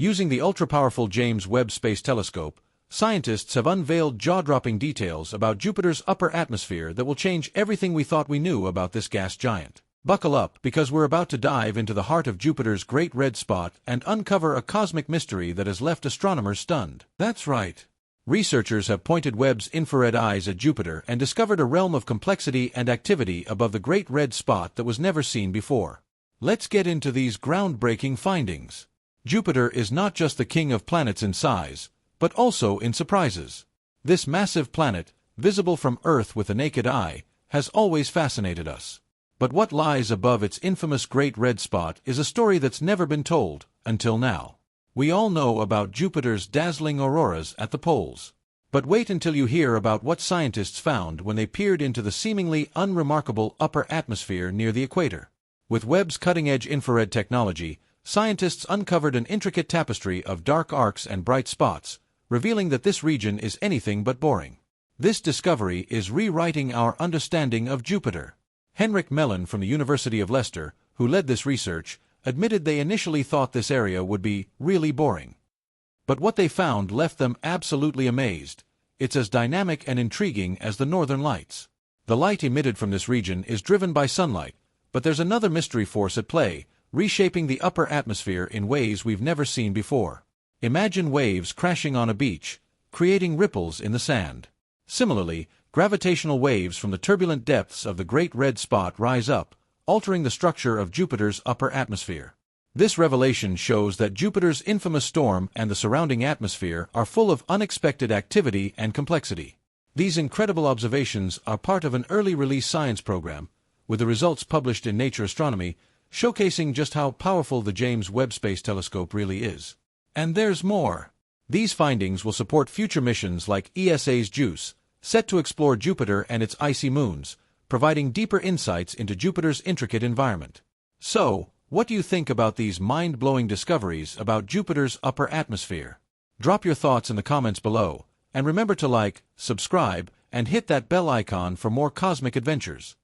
Using the ultra-powerful James Webb Space Telescope, scientists have unveiled jaw-dropping details about Jupiter's upper atmosphere that will change everything we thought we knew about this gas giant. Buckle up, because we're about to dive into the heart of Jupiter's great red spot and uncover a cosmic mystery that has left astronomers stunned. That's right. Researchers have pointed Webb's infrared eyes at Jupiter and discovered a realm of complexity and activity above the great red spot that was never seen before. Let's get into these groundbreaking findings. Jupiter is not just the king of planets in size, but also in surprises. This massive planet, visible from Earth with the naked eye, has always fascinated us. But what lies above its infamous great red spot is a story that's never been told, until now. We all know about Jupiter's dazzling auroras at the poles. But wait until you hear about what scientists found when they peered into the seemingly unremarkable upper atmosphere near the equator. With Webb's cutting-edge infrared technology, scientists uncovered an intricate tapestry of dark arcs and bright spots, revealing that this region is anything but boring. This discovery is rewriting our understanding of Jupiter. Henrik Mellon from the University of Leicester, who led this research, admitted they initially thought this area would be really boring. But what they found left them absolutely amazed. It's as dynamic and intriguing as the northern lights. The light emitted from this region is driven by sunlight, but there's another mystery force at play, reshaping the upper atmosphere in ways we've never seen before. Imagine waves crashing on a beach, creating ripples in the sand. Similarly, gravitational waves from the turbulent depths of the Great Red Spot rise up, altering the structure of Jupiter's upper atmosphere. This revelation shows that Jupiter's infamous storm and the surrounding atmosphere are full of unexpected activity and complexity. These incredible observations are part of an early release science program, with the results published in Nature Astronomy, showcasing just how powerful the James Webb Space Telescope really is. And there's more. These findings will support future missions like ESA's JUICE, set to explore Jupiter and its icy moons, providing deeper insights into Jupiter's intricate environment. So, what do you think about these mind-blowing discoveries about Jupiter's upper atmosphere? Drop your thoughts in the comments below, and remember to like, subscribe, and hit that bell icon for more cosmic adventures.